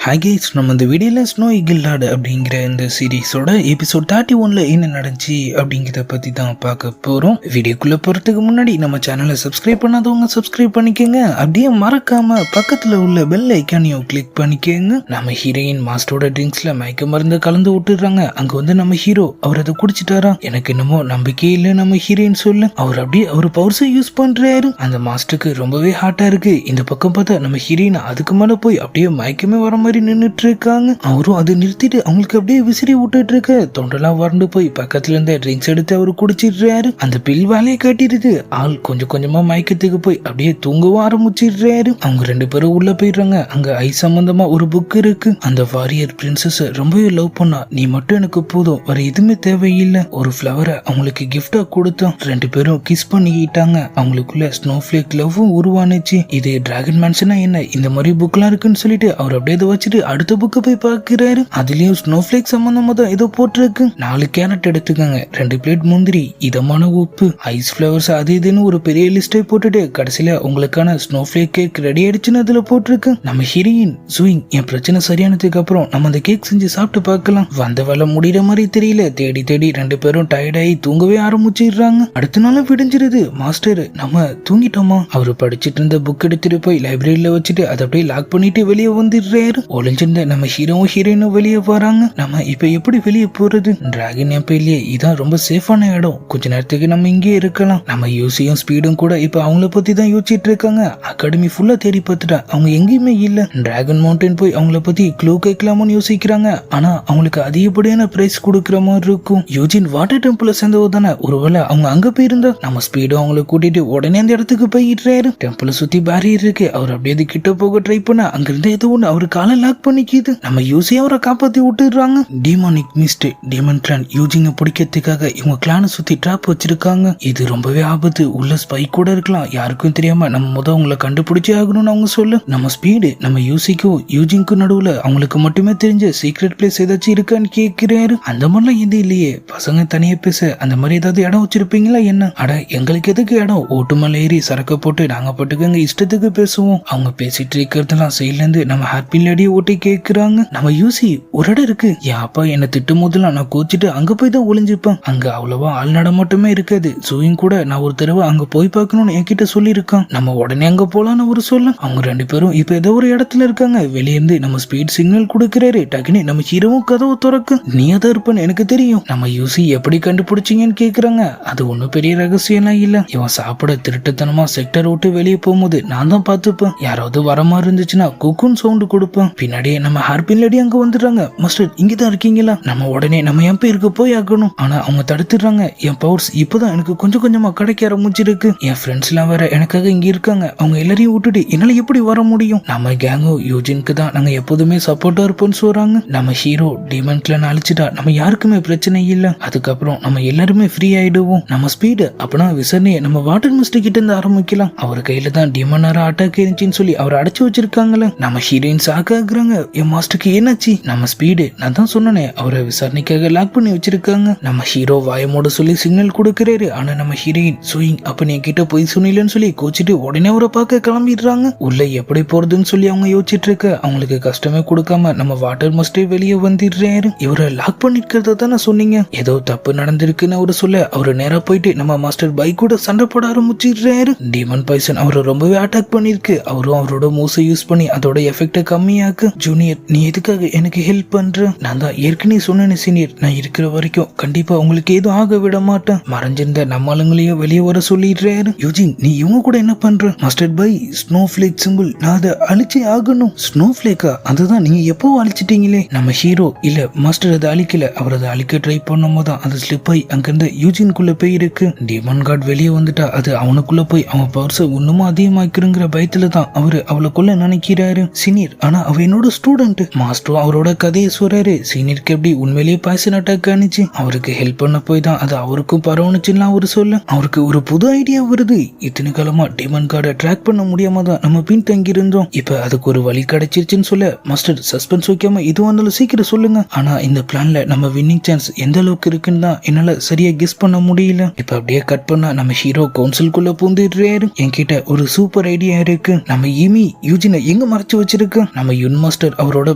Hi guys, நம்ம இந்த வீடியோவில் ஸ்னோ ஈகிள் லார்டு அப்படிங்கிற இந்த சீரீஸோட எபிசோட் 31ல் என்ன நடந்துச்சு அப்படிங்கிறத பற்றி தான் பார்க்க போகிறோம். வீடியோக்குள்ளே போகிறதுக்கு முன்னாடி நம்ம சேனலை சப்ஸ்கிரைப் பண்ணாதவங்க சப்ஸ்கிரைப் பண்ணிக்கோங்க. அப்படியே மறக்காமல் பக்கத்தில் உள்ள பெல் ஐக்கானையும் கிளிக் பண்ணிக்கோங்க. நம்ம ஹீரோயின் மாஸ்டரோட ட்ரிங்க்ஸில் மயக்க மருந்து கலந்து விட்டுடுறாங்க. அங்கே வந்து நம்ம ஹீரோ அவர் அதை குடிச்சிட்டாரா, எனக்கு என்னமோ நம்பிக்கையே இல்லை நம்ம ஹீரோயின் சொல்ல. அவர் அப்படியே அவர் பவர்ஸை யூஸ் பண்ணுறாரு. அந்த மாஸ்டருக்கு ரொம்பவே ஹார்ட்டாக இருக்கு. இந்த பக்கம் பார்த்தா நம்ம ஹீரோயின் அதுக்கு மேலே போய் அப்படியே மயக்கமே வர மாதிரி நின்னுட்டு இருக்காங்க. அவரும் அதை நிறுத்திட்டு அவங்களுக்கு அப்படியே விசிறி விட்டுட்டு இருக்க. தொண்டெல்லாம் வறண்டு போய் பக்கத்துல இருந்த ட்ரிங்க்ஸ் எடுத்து அவரு குடிச்சிடுறாரு. அந்த பில் வேலையை காட்டிடுது. ஆள் கொஞ்சம் கொஞ்சமா மயக்கத்துக்கு போய் அப்படியே தூங்கவும் ஆரம்பிச்சிடுறாரு. அவங்க ரெண்டு பேரும் உள்ள போயிடுறாங்க. அங்க ஐஸ் சம்பந்தமா ஒரு புக் இருக்கு. அந்த வாரியர் பிரின்சஸ் ரொம்பவே லவ் பண்ணா. நீ மட்டும் எனக்கு போதும், வேற எதுவுமே தேவையில்லை. ஒரு ஃபிளவரை அவங்களுக்கு கிஃப்டா கொடுத்தோம். ரெண்டு பேரும் கிஸ் பண்ணிக்கிட்டாங்க. அவங்களுக்குள்ள ஸ்னோஃபிளேக் லவ்வும் உருவானுச்சு. இது டிராகன் மேன்ஷனா என்ன, இந்த மாதிரி புக்லாம் இருக்குன்னு சொல்லிட்டு அவர் அப்படியே இதை வச்சுட்டு அடுத்த புக்கு போய் பார்க்கிறாரு. அதுலயும் ஸ்னோஃபிளேக் சம்பந்தமா தான் ஏதோ போட்டிருக்கு. 4 கேரட் எடுத்துக்கோங்க, 2 பிளேட் முந்திரி, இதமான உப்பு, ஐஸ் ஃபிளவர்ஸ், அது இதுன்னு ஒரு பெரிய லிஸ்டை போட்டுட்டு கடைசியில உங்களுக்கான ஸ்னோஃபிளேக் கேக் ரெடி ஆயிடுச்சுன்னு அதுல போட்டிருக்கு. நம்ம ஹீரோயின் சூயிங், என் பிரச்சனை சரியானதுக்கு அப்புறம் நம்ம அந்த கேக் செஞ்சு சாப்பிட்டு பார்க்கலாம். வந்த வேலை முடிகிற மாதிரி தெரியல. தேடி தேடி ரெண்டு பேரும் டயர்டாகி தூங்கவே ஆரம்பிச்சிடுறாங்க. அடுத்த நாளும் விடிஞ்சிருது. மாஸ்டர், நம்ம தூங்கிட்டோமா? அவரு படிச்சுட்டு இருந்த புக் எடுத்துட்டு போய் லைப்ரரியில வச்சுட்டு அதை அப்படியே லாக் பண்ணிட்டு வெளியே வந்துடுறாரு. ஒளிஞ்சிருந்த நம்ம ஹீரோவும் ஹீரோயினும் வெளியே வராங்க. நம்ம இப்ப எப்படி வெளியே போறது? டிராகன் எம்பையிலேயே இதான் ரொம்ப சேஃபான இடம். கொஞ்ச நேரத்துக்கு நம்ம இங்கே இருக்கலாம். நம்ம யூசியும் ஸ்பீடும் கூட இப்ப அவங்கள பத்தி தான் யோசிச்சுட்டு இருக்காங்க. அகாடமி ஃபுல்லா தேடி பார்த்துட்டா அவங்க எங்கேயுமே இல்ல. டிராகன் மவுண்டன் போய் அவங்கள பத்தி க்ளூ கேட்கலாமோன்னு யோசிக்கிறாங்க. ஆனா அவங்களுக்கு அதிகப்படியான பிரைஸ் கொடுக்குற மாதிரி இருக்கும். யூஜின் வாட்டர் டெம்பிள் சேர்ந்தவ தானே, ஒருவேளை அவங்க அங்க போயிருந்தா நம்ம ஸ்பீடும் அவங்கள கூட்டிட்டு உடனே அந்த இடத்துக்கு போயிடுறாரு. டெம்பிளை சுத்தி பேரியர் இருக்கு. அவர் அப்படியே கிட்ட போக ட்ரை பண்ண அங்கிருந்து ஏதோ ஒண்ணு அவரு காலை லாக் பண்ணிக்கிது. நம்ம யூசி அவரை காப்பாத்தி விட்டுறாங்க. டீமானிக் மிஸ்ட் டீமன் கிளான் யூஜிங்க பிடிக்கிறதுக்காக இவங்க கிளானை சுத்தி ட்ராப் வச்சிருக்காங்க. இது ரொம்பவே ஆபத்து. உள்ள ஸ்பை கூட இருக்கலாம், யாருக்கும் தெரியாம நம்ம அவங்கள கண்டுபிடிச்சே ஆகணும்னு அவங்க சொல்ல. நம்ம ஸ்பீடு நம்ம யூசிக்கும் யூஜிங்க்கும் நடுவுல அவங்களுக்கு மட்டுமே தெரிஞ்ச சீக்ரெட் பிளேஸ் ஏதாச்சும் இருக்கான்னு கேட்கிறாரு. அந்த மாதிரிலாம் எது இல்லையே, பசங்க தனியா பேச அந்த மாதிரி ஏதாவது இடம் வச்சிருப்பீங்களா என்ன? அட, எங்களுக்கு எதுக்கு இடம்? ஓட்டு மேல ஏறி சரக்க போட்டு நாங்க பட்டுக்கு எங்க இஷ்டத்துக்கு பேசுவோம். அவங்க பேசிட்டு இருக்கிறதெல்லாம் சைட்ல இருந்து நம்ம ஹாப்பி லேடியை ஓட்டி கேட்கிறாங்க. நம்ம யூசி ஒரு இடம் இருக்கு, என் அப்பா என்ன திட்டும் போதெல்லாம் நான் கோச்சிட்டு அங்க போய் தான் ஒளிஞ்சுப்பேன். அங்க அவ்வளவா ஆள் நடமாட்டமே இருக்காது. சூயிங் கூட நான் ஒரு தடவை அங்க போய் பார்க்கணும்னு என்கிட்ட சொல்லியிருக்கான். நம்ம உடனே அங்க போலான்னு ஒரு சொல்ல. அவங்க ரெண்டு பேரும் இப்ப ஏதோ ஒரு இடத்துல இருக்காங்க. வெளியிருந்து நம்ம ஸ்பீட் சிக்னல் கொடுக்கிறாரு. டக்குனு நம்ம ஹீரோவும் கதவு திறக்க. நீ தான் இருப்பேன்னு எனக்கு தெரியும். நம்ம யூசி எப்படி கண்டுபிடிச்சிங்கன்னு கேக்குறாங்க. அது ஒன்னும் பெரிய ரகசியம்லாம் இல்ல. இவன் சாப்பிட திருட்டுத்தனமா செக்டர் விட்டு வெளியே போகும்போது நான் தான் பார்த்துப்பேன். யாராவது வர மாதிரி இருந்துச்சுன்னா குக்குன்னு சவுண்டு கொடுப்பேன். பின்னாடியே நம்ம ஹார்பின் லேடி அங்க வந்துடுறாங்க. மாஸ்டர், இங்கதான் இருக்கீங்களா? நம்ம உடனே நம்ம என் பேருக்கு போய் ஆகணும். ஆனா அவங்க தடுத்துடுறாங்க. என் பவர்ஸ் இப்பதான் எனக்கு கொஞ்சம் கொஞ்சமா கிடைக்க ஆரம்பிச்சிருக்கு. என் ஃப்ரெண்ட்ஸ் எல்லாம் வேற எனக்காக இங்க இருக்காங்க. அவங்க எல்லாரையும் விட்டுட்டு என்னால எப்படி வர முடியும்? நம்ம கேங்கோ யூஜினுக்கு தான் நாங்க எப்போதுமே சப்போர்ட்டா இருப்போம்னு சொல்றாங்க. நம்ம ஹீரோ டீமன் கிளான் அழிச்சிட்டா நம்ம யாருக்குமே பிரச்சனை இல்ல. அதுக்கப்புறம் நம்ம எல்லாருமே ஃப்ரீ ஆயிடுவோம். நம்ம ஸ்பீடு அப்பனா விசாரணையை நம்ம வாட்டர் மிஸ்டர் கிட்ட இருந்து ஆரம்பிக்கலாம். அவர் கையில தான் டீமனாரா அட்டாக் இருந்துச்சுன்னு சொல்லி அவர் அடைச்சு வச்சிருக்காங்களே. நம்ம ஹீரோயின் சாக்காக்குறாங்க. என் மாஸ்டருக்கு என்னாச்சு? நம்ம ஸ்பீடு நான் தான் சொன்னேனே, அவரை விசாரணைக்காக லாக் பண்ணி வச்சிருக்காங்க. நம்ம ஹீரோ வாயமோட சொல்லி சிக்னல் கொடுக்கிறாரு. ஆனா நம்ம ஹீரோயின் சூயிங் அப்ப நீ கிட்ட போய் சொன்னீங்கன்னு சொல்லி கோச்சிட்டு உடனே அவரை பார்க்க கிளம்பிடுறாங்க. உள்ள எப்படி போறதுன்னு சொல்லி அவங்க யோசிச்சுட்டு இருக்க. அவங்களுக்கு கஷ்டமே கொடுக்காம நம்ம வாட்டர் மஸ்டே வெளியே வந்துடுறாரு. இவரை லாக் பண்ணிருக்கிறத தானே சொன்னீங்க, ஏதோ தப்பு நடந்திருக்குன்னு அவரு சொல்ல அவரு நேரா போயிட்டு நம்ம மாஸ்டர் பைக் கூட சண்டை போட ஆரம்பிச்சிடுறாரு. டீமன் பைசன் அவரை ரொம்பவே அட்டாக் பண்ணிருக்கு. அவரும் அவரோட மூசை யூஸ் பண்ணி அதோட எஃபெக்ட கம்மியாக்கு. ஜூனியர், நீ எதுக்காக எனக்கு ஹெல்ப் பண்ற? நான் தான் ஏற்கனவே சொன்னேன் சீனியர், நான் இருக்கிற வரைக்கும் கண்டிப்பா உங்களுக்கு எதுவும் ஆக விட மாட்டேன். மறைஞ்சிருந்த நம்ம ஆளுங்களையும் வெளியே வர சொல்லிடுறாரு. யூஜின், நீ இவங்க கூட என்ன பண்ற? மாஸ்டர் பை ஸ்னோஃபிளேக் சிம்பிள், நான் அதை அழிச்சே ஆகணும். ஸ்னோஃபிளேக்கா? அதுதான் நீங்க எப்போ அழிச்சிட்டீங்களே. நம்ம ஹீரோ இல்ல மாஸ்டர் அதை அழிக்கல, அவர் அதை அழிக்க ட்ரை பண்ணும் போதுதான் அது ஸ்லிப் ஆகி அங்கிருந்து யூஜின்குள்ள போய் இருக்கு. டீமன் கார்டு வெளியே வந்துட்டா அது அவனுக்குள்ள போய் அவன் பவர்ஸ் இன்னும் அதிகமாக்கிருங்கிற பயத்துல தான் அவரு அவளை கொள்ள நினைக்கிறாரு. சீனியர், ஆனா அவ என்னோட ஸ்டூடெண்ட். மாஸ்டரும் அவரோட கதையை சொல்றாரு. சீனியருக்கு எப்படி உண்மையிலேயே பாய்சன் அட்டாக் ஆனிச்சு, அவருக்கு ஹெல்ப் பண்ண போய் தான் அது அவருக்கும் பரவணுச்சுன்னு அவரு சொல்ல அவருக்கு ஒரு புது ஐடியா வருது. இத்தனை காலமா டீமன் கார்டை ட்ராக் பண்ண முடியாம தான் நம்ம பின் தங்கி இருந்தோம். இப்ப அதுக்கு ஒரு வழி கிடைச்சிருச்சுன்னு சொல்ல, மாஸ்டர் சஸ்பென்ஸ் வைக்காம இது வந்தாலும் சீக்கிரம் சொல்லுங்க. ஆனா இந்த பிளான்ல நம்ம வின்னிங் சான்ஸ் எந்த அளவுக்கு இருக்குன்னு தான் என்னால சரியா கெஸ் பண்ண முடியல. இப்ப அப்படியே கட் பண்ணா நம்ம ஹீரோ கவுன்சிலுக்குள்ள பூந்துடுறாரு. என்கிட்ட ஒரு சூப்பர் ஐடியா இருக்கு. நம்ம ஈமி யூஜினை எங்க மறைச்சு வச்சிருக்க? நம்ம யுன் மாஸ்டர் அவரோட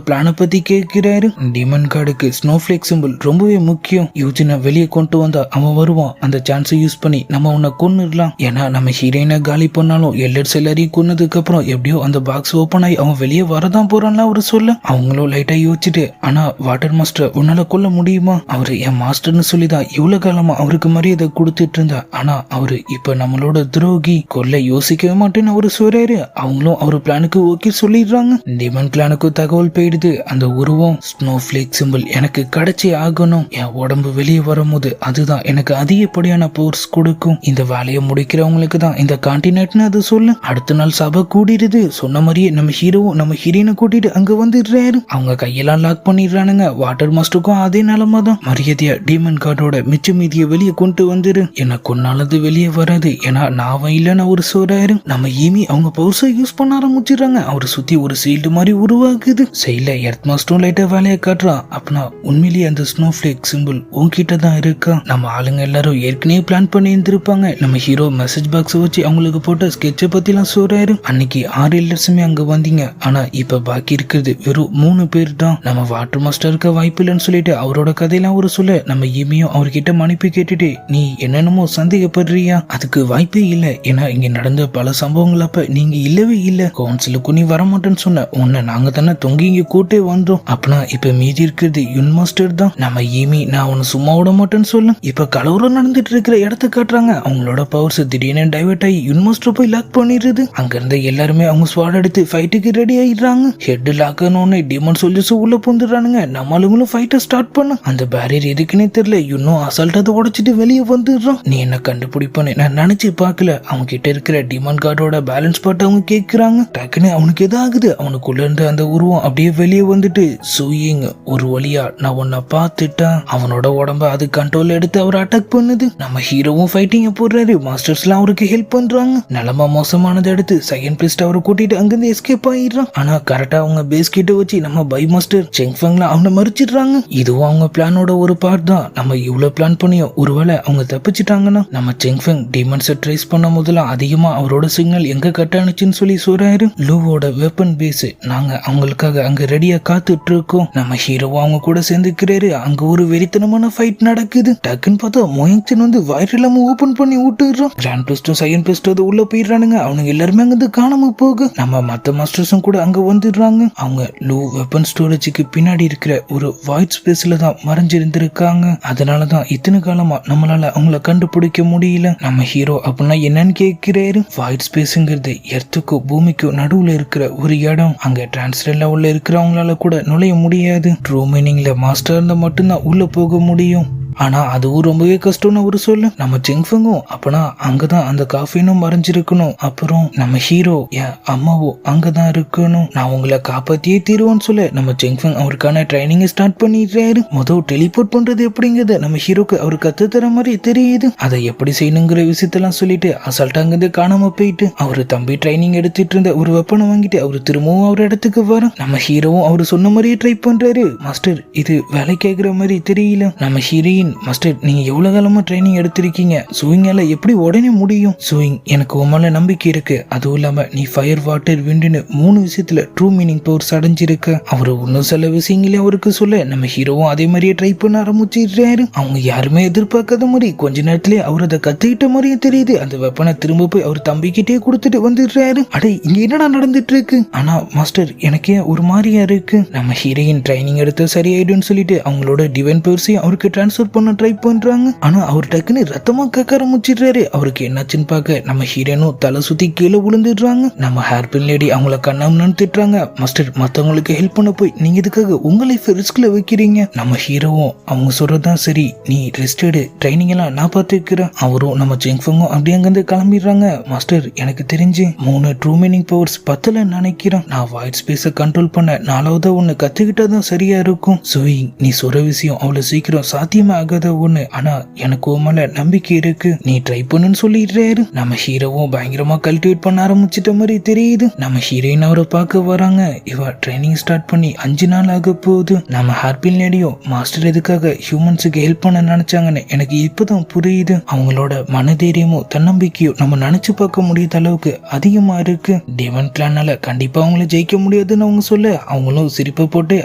பிளான பத்தி கேட்கிறாரு. டிமன் கார்டுக்கு ஸ்னோஃபிளேக் சிம்பிள் ரொம்பவே முக்கியம். யூஜினை வெளியே கொண்டு வந்தா அவன் வருவான். அந்த சான்ஸை யூஸ் பண்ணி நம்ம உன்னை கொன்னுடலாம். ஏன்னா நம்ம ஹீரோயினை காலி பண்ணாலும் எல்லர்ஸ் எல்லாரையும் கொன்னதுக்கு அப்புறம் எப்படியோ அந்த பாக்ஸ் ஓபன் ஆகி அவன் வெளியே வரதான் போறான்ல அவரு சொல்ல. அவங்களும் லைட்டா யோசிச்சுட்டு, ஆனா வாட்டர் மாஸ்டர் உன்னால கொல்ல முடியுமா? அவரு என் மாஸ்டர்னு சொல்லிதான் இவ்வளவு காலமா அவருக்கு மரியாதை கொடுத்துட்டு இருந்தா. ஆனா அவரு இப்ப நம்மளோட துரோகி, கொல்ல யோசிக்கவே மாட்டேன்னு அவரு சொல்றாரு. அவங்களும் அவரு பிளானுக்கு ஓகே சொல்லிடுறாங்க. டிமன் பிளானுக்கு தகவல் போயிடுது. அந்த உருவம் ஸ்னோஃபிளேக் சிம்பிள் எனக்கு கிடைச்சே ஆகணும். என் உடம்பு வெளியே வரும்போது அதுதான் எனக்கு அதிகப்படியான போர்ஸ் கொடுக்கும். இந்த வேலையை முடிக்கிறவங்களுக்கு தான் இந்த கான்டினென்ட்னு அது சொல்ல. அடுத்த நாள் சபை கூடிடுது. சொன்ன மாதிரியே நம்ம ஹீரோவும் நம்ம ஹீரோயினை கூட்டிட்டு அங்க வந்துடுறாரு. அவங்க கையெல்லாம் லாக் பண்ணிடுறானுங்க. வாட்டர் மாஸ்டருக்கும் அதே நிலைமை தான். மரியாதையா டீமன் கார்டோட மிச்ச மீதியை வெளியே கொண்டு வந்துரு. எனக்கு கொன்னாலது வெளியே வராது. ஏன்னா நான் இல்லைன்னு ஒரு சொல்றாரு. நம்ம ஈமி அவங்க பவர்ஸை யூஸ் பண்ண ஆரம்பிச்சிடுறாங்க. அவரை சுத்தி ஒரு சீல்டு மாதிரி உருவாக்குது. சைட்ல எர்த் மாஸ்டரும் லைட்டா வேலையை காட்டுறான். அப்பனா உண்மையிலேயே அந்த ஸ்னோஃபிளேக் சிம்பிள் உன்கிட்ட தான் இருக்கா. நம்ம ஆளுங்க எல்லாரும் ஏற்கனவே பிளான் பண்ணி இருந்திருப்பாங்க. நம்ம ஹீரோ மெசேஜ் பாக்ஸ் வச்சு அவங்களுக்கு போட்ட ஸ்கெட்சை பத்தி எல்லாம் சொல்றாரு. அன்னைக்கு 6 எல்லர்ஸுமே அங்க வந்தீங்க. ஆனா இப்ப பாக்கி இருக்கிறது வெறும் 3 பேர் தான். நம்ம வாட்டர் மாஸ்டர் இருக்க வாய்ப்பு இல்லைன்னு சொல்லிட்டு அவரோட கதையெல்லாம் ஒரு சொல்ல, நம்ம ஈமியும் அவர்கிட்ட மன்னிப்பு கேட்டுட்டு, நீ என்னென்னமோ சந்தேகப்படுறியா? அதுக்கு வாய்ப்பே இல்லை. ஏன்னா இங்க நடந்த பல சம்பவங்கள் அப்ப நீங்க இல்லவே இல்லை. கவுன்சிலுக்கு நீ வரமாட்டேன்னு சொன்ன. உன்னை நாங்க தானே தொங்கி இங்க கூட்டே வந்தோம். அப்பனா இப்ப மீதி இருக்கிறது யுன் மாஸ்டர் தான். நம்ம ஈமி நான் உன்னை சும்மா விட மாட்டேன்னு சொல்ல. இப்ப கலவரம் நடந்துட்டு இருக்கிற இடத்த காட்டுறாங்க. அவங்களோட பவர்ஸ் திடீர்னு டைவர்ட் ஆகி யுன் மாஸ்டர் போய் லாக் பண்ணிடுது. அங்க இருந்த எல்லாருமே அவங்க ஸ்வாட் எடுத்து ஃபைட்டுக்கு ரெடி ஆயிடுறாங்க. ஹெட் லாக் ஆனோன்னு டிமன் சோல்ஜர்ஸ் உள்ள புந்துடுறானுங்க. நம்மளுங்களும் ஃபைட்டை ஸ்டார்ட் பண்ண. அந்த பேரியர் எதுக்குன்னே தெரியல. இன்னும் அசால்ட்டா அதை உடைச்சிட்டு வெளியே வந்துடுறான். நீ என்ன கண்டுபிடிப்பான்னு நான் நினைச்சு பார்க்கல. அவங்க கிட்ட இருக்கிற டிமன் கார்டோட பேலன்ஸ் பார்த்து அவங்க கேட்கிறாங்க. டக்குன்னு அவனுக்கு எதாகுது. அவனுக்குள்ள இருந்த அந்த உருவம் அப்படியே வெளியே வந்துட்டு, சூயிங் ஒரு வழியா நான் உன்னை பார்த்துட்டேன். அவனோட உடம்ப அது கண்ட்ரோல் எடுத்து அவர் அட்டாக் பண்ணுது. நம்ம ஹீரோவும் ஃபைட்டிங்க போடுறாரு. மாஸ்டர்ஸ்லாம் அவருக்கு ஹெல்ப் பண்றாங்க. நிலமா மோசமானதை எடுத்து செகண்ட் பிரிஸ்ட் அவரை கூட்டிட்டு அங்கிருந்து எஸ்கேப் ஆயிடுறான். ஆனா கரெக்டா அவங்க பேஸ் கிட்ட வச்சு நம்ம பை மாஸ்டர் செங்ஃபங்ல அவனை மறிச்சிடுறாங்க. இதுவும் அவங்க பிளானோட ஒரு பார்ட் தான். நம்ம இவ்வளவு பிளான் பண்ணியும் ஒருவேளை அவங்க தப்பிச்சிட்டாங்கன்னா நம்ம செங்ஃபங் டிமன்ஸை ட்ரேஸ் பண்ண முதல்ல அதிகமா அவரோட சிக்னல் எங்க கட் ஆனிச்சுன்னு சொல்லி சொல்றாரு. லூவோட வெப்பன் பேஸ் நாங்க அவங்களுக்காக அங்க ரெடியா காத்துட்டு இருக்கோம். நம்ம ஹீரோவும் அவங்க கூட சேர்ந்துக்கிறாரு. அங்க ஒரு வெறித்தனமான ஃபைட் நடக்குது. டக்குன்னு பார்த்தா மோயங்சன் வந்து வயிறு இல்லாம ஓபன் பண்ணி விட்டுறான். கிராண்ட் பிரிஸ்டும் செகண்ட் பிரிஸ்டும் அது உள்ள போயிடுறானுங்க. அவனுங்க எல்லாருமே அங்க காணாம போக நம்ம மத்த மாஸ்டர்ஸும் கூட அங்க வந்துடுறாங்க. அவங்க லூ வெப்பன் ஸ்டோரேஜுக்கு பின்னாடி இருக்கிற ஒரு வாய்ட் ஸ்பேஸ்ல தான் மறைஞ்சிருந்திருக்காங்க. அதனாலதான் இத்தனை காலமா நம்மளால அவங்கள கண்டுபிடிக்க முடியல. நம்ம ஹீரோ அப்படின்னா என்னன்னு கேட்கிறாரு. வாய்ட் ஸ்பேஸ்ங்கிறது எர்த்துக்கும் பூமிக்கும் நடுவுல இருக்கிற ஒரு இடம். அங்க டிரான்ஸ்ஃபர் லெவல்ல இருக்கிறவங்களால கூட நுழைய முடியாது. ட்ரூ மீனிங்ல மாஸ்டர் இருந்தா மட்டும்தான் உள்ள போக முடியும். ஆனா அதுவும் ரொம்பவே கஷ்டம்னு அவரு சொல்ல. நம்ம செங்ஃபங்கும் அப்பனா அங்கதான் அந்த காஃபினும் மறைஞ்சிருக்கணும். அப்புறம் நம்ம ஹீரோ என் அம்மாவும் அங்கதான் இருக்கணும். நான் உங்களை காப்பாத்தியே தீருவோன்னு சொல்ல நம்ம செங்ஃபங் அவருக்கான ட்ரைனிங் ஸ்டார்ட் பண்ணிடுறாரு. முதல் டெலிபோர்ட் பண்றது எப்படிங்கிறது நம்ம ஹீரோக்கு அவரு கத்து தர மாதிரி தெரியுது. அதை எப்படி செய்யணுங்கிற விஷயத்தெல்லாம் சொல்லிட்டு அசால்ட்டா அங்கிருந்து காணாம போயிட்டு அவரு தம்பி ட்ரைனிங் எடுத்துட்டு இருந்த ஒரு வெப்பனை வாங்கிட்டு அவரு திரும்பவும் அவர் இடத்துக்கு வர நம்ம ஹீரோவும் அவரு சொன்ன மாதிரியே ட்ரை பண்றாரு. மாஸ்டர் இது வேலை கேட்கிற மாதிரி தெரியல. நம்ம ஹீரோயின், மாஸ்டர் நீங்க எவ்வளவு காலமா ட்ரைனிங் எடுத்திருக்கீங்க. சூயிங்கால எப்படி உடனே முடியும்? சூயிங் எனக்கு உமால நம்பிக்கை இருக்கு. அதுவும் இல்லாம நீ ஃபயர் வாட்டர் விண்டுன்னு 3 விஷயத்துல ட்ரூ மீனிங் பவர்ஸ் அடைஞ்சிருக்க. அவரு இன்னும் சில விஷயங்களே அவருக்கு சொல்ல நம்ம ஹீரோவும் அதே மாதிரியே ட்ரை பண்ண ஆரம்பிச்சிடுறாரு. அவங்க யாருமே எதிர்பார்க்காத மாதிரி கொஞ்ச நேரத்திலே அவர் அதை கத்துக்கிட்ட மாதிரியே தெரியுது. அந்த வெப்பனை திரும்ப போய் அவர் தம்பிக்கிட்டே கொடுத்துட்டு வந்துடுறாரு. அடே இங்க என்னடா நடந்துட்டு இருக்கு? ஆனா மாஸ்டர் எனக்கே ஒரு மாதிரியா இருக்கு. நம்ம ஹீரோயின் ட்ரைனிங் எடுத்து சரியாயிடுன்னு சொல்லிட்டு அவங்களோட டிவைன் பவர்ஸையும் அவருக்கு டிரான்ஸ்ஃபர் பண்ண ட்ரை பண்றாங்க. ஆனா அவர் டக்குன்னு ரத்தமா கேட்க ஆரம்பிச்சிடுறாரு. அவருக்கு என்னாச்சுன்னு பார்க்க நம்ம ஹீரோனும் தலை சுத்தி கீழே விழுந்துடுறாங்க. நம்ம ஹேர்பின் லேடி அவங்கள கண்ணாமன்னு திட்டுறாங்க. மாஸ்டர் மத்தவங்களுக்கு ஹெல்ப் பண்ண போய் நீங்க இதுக்காக உங்க லைஃப் ரிஸ்க்ல வைக்கிறீங்க. நம்ம ஹீரோவும் அவங்க சொல்றதுதான் சரி, நீ ரெஸ்ட் எடு, ட்ரைனிங் எல்லாம் நான் பார்த்துக்கிறேன். அவரும் நம்ம செங்ஃபங்கும் அப்படியே அங்கிருந்து கிளம்பிடுறாங்க. மாஸ்டர் எனக்கு தெரிஞ்சு 3 ட்ரூ மீனிங் பவர்ஸ் பத்தல நினைக்கிறேன். நான் வாய்ட் ஸ்பேஸை கண்ட்ரோல் பண்ண 4வது ஒண்ணு கத்துக்கிட்டாதான் சரியா இருக்கும். சூயிங் நீ சொல்ற விஷயம் அவ்வளவு சீக்கிரம் சாத்தியமா ஆகாத ஒண்ணு. ஆனா எனக்கு உன் மேல நம்பிக்கை இருக்கு, நீ ட்ரை பண்ணுன்னு சொல்லிடுறாரு. நம்ம ஹீரோவும் பயங்கரமா கல்டிவேட் பண்ண ஆரம்பிச்சிட்ட மாதிரி தெரியுது. நம்ம ஹீரோயின் அவரை பார்க்க வராங்க. இவ ட்ரைனிங் ஸ்டார்ட் பண்ணி 5 நாள் ஆக போகுது. நம்ம ஹார்பின் லேடியும் மாஸ்டர் எதுக்காக ஹியூமன்ஸுக்கு ஹெல்ப் பண்ண நினைச்சாங்கன்னு எனக்கு இப்பதான் புரியுது. அவங்களோட மனதைரியமும் தன்னம்பிக்கையும் நம்ம நினைச்சு பார்க்க முடியாத அளவுக்கு அதிகமா இருக்கு. டெமன் கிளானால கண்டிப்பா அவங்கள ஜெயிக்க முடியாதுன்னு அவங்க சொல்ல அவங்களும் சிரிப்பை போட்டு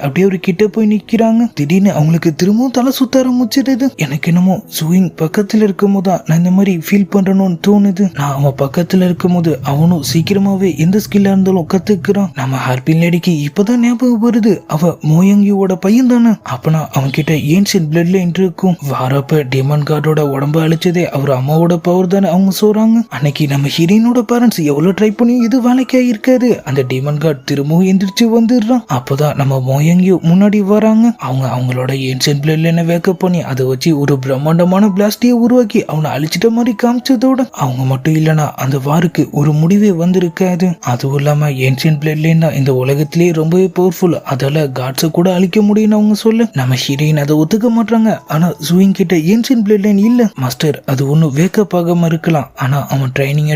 அப்படியே ஒரு கிட்ட போய் நிக்கிறாங்க. திடீர்னு அவங்களுக்கு திரும்பவும் தலை சுத்த ஆரம்பிச்சிடுது. எனக்கு என்னமோ சூயிங் பக்கத்துல இருக்கும் போதுதான் நான் இந்த மாதிரி ஃபீல் பண்றணும்னு தோணுது. நான் அவன் பக்கத்துல இருக்கும் போது அவனும் சீக்கிரமாவே எந்த ஸ்கில்லா இருந்தாலும் கத்துக்கிறான். நம்ம ஹார்பின் லேடிக்கு இப்பதான் ஞாபகம் வருது, அவ மோயங்கியோட பையன் தானே. அப்பனா அவன் கிட்ட ஏன்ஷியன்ட் பிளட் லைன் இருக்கும். வாரப்ப டெமன் கார்டோட உடம்ப அழிச்சதே அவர் அம்மாவோட பவர் தானே அவங்க சொல்றாங்க. அன்னைக்கு நம்ம ஹீரோயினோட பேரண்ட்ஸ் எவ்வளவு ட்ரை பண்ணி இது வேலைக்கா இருக்காது. அந்த டெமன் கார்டு திரும்பவும் எந்திரிச்சு வந்துடுறான். அப்பதான் நம்ம மோயங்கியோ முன்னாடி வராங்க. அவங்களோட ஏன்ஷியன்ட் பிளட் லைனை வேக்கப் பண்ணி அதை வச்சு ஒரு பிரம்மாண்டமான பிளாஸ்டியை உருவாக்கி அவனை அழிச்சிட்ட மாதிரி காமிச்சதோட அவங்க மட்டும் இல்லனா அந்த வாருக்கு ஒரு முடிவே வந்திருக்காது. அதுவும் இல்லாம ஏன்ஷியன்ட் பிளட் லைன் தான் இந்த உலகத்திலேயே ரொம்பவே பவர்ஃபுல், அதால காட்ஸை கூட அழிக்க முடியும்னு அவங்க சொல்ல நம்ம ஹீரோயின் அதை ஒத்துக்க மாட்டாங்க. ஆனா சூயிங் கிட்ட ஏன்ஷியன்ட் பிளட் லைன் இல்ல மாஸ்டர், அது ஒன்னும் வேக்கப் ஆகாம இருக்கலாம். ஆனா அவன் ட்ரைனிங்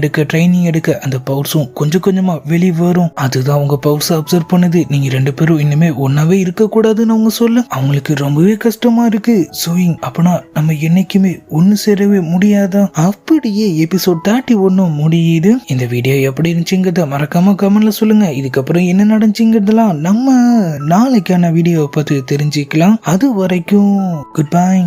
எடுக்க அந்த பவர்ஸும் கொஞ்சம் கொஞ்சமா வெளியே வரும். அதுதான் அவங்க பவர்ஸ் அப்சர்வ் பண்ணுது. நீங்க 2 பேரும் இன்னுமே ஒன்னாவே இருக்க கூடாதுன்னு அவங்க சொல்ல அவங்களுக்கு ரொம்பவே கஷ்டமா இருக்கு. சூயிங் அப்பனா நம்ம என்னைக்குமே ஒன்னு சேரவே முடியாதா? அப்படியே எபிசோட் 31 முடியுது. இந்த வீடியோ எப்படி இருந்துச்சுங்கிறத மறக்காம கமெண்ட்ல சொல்லுங்க. இதுக்கப்புறம் என்ன நடந்துச்சுங்கிறதெல்லாம் நம்ம நாளைக்கான வீடியோவை பார்த்து தெரிஞ்சுக்கலாம். அது வரைக்கும் குட் பை.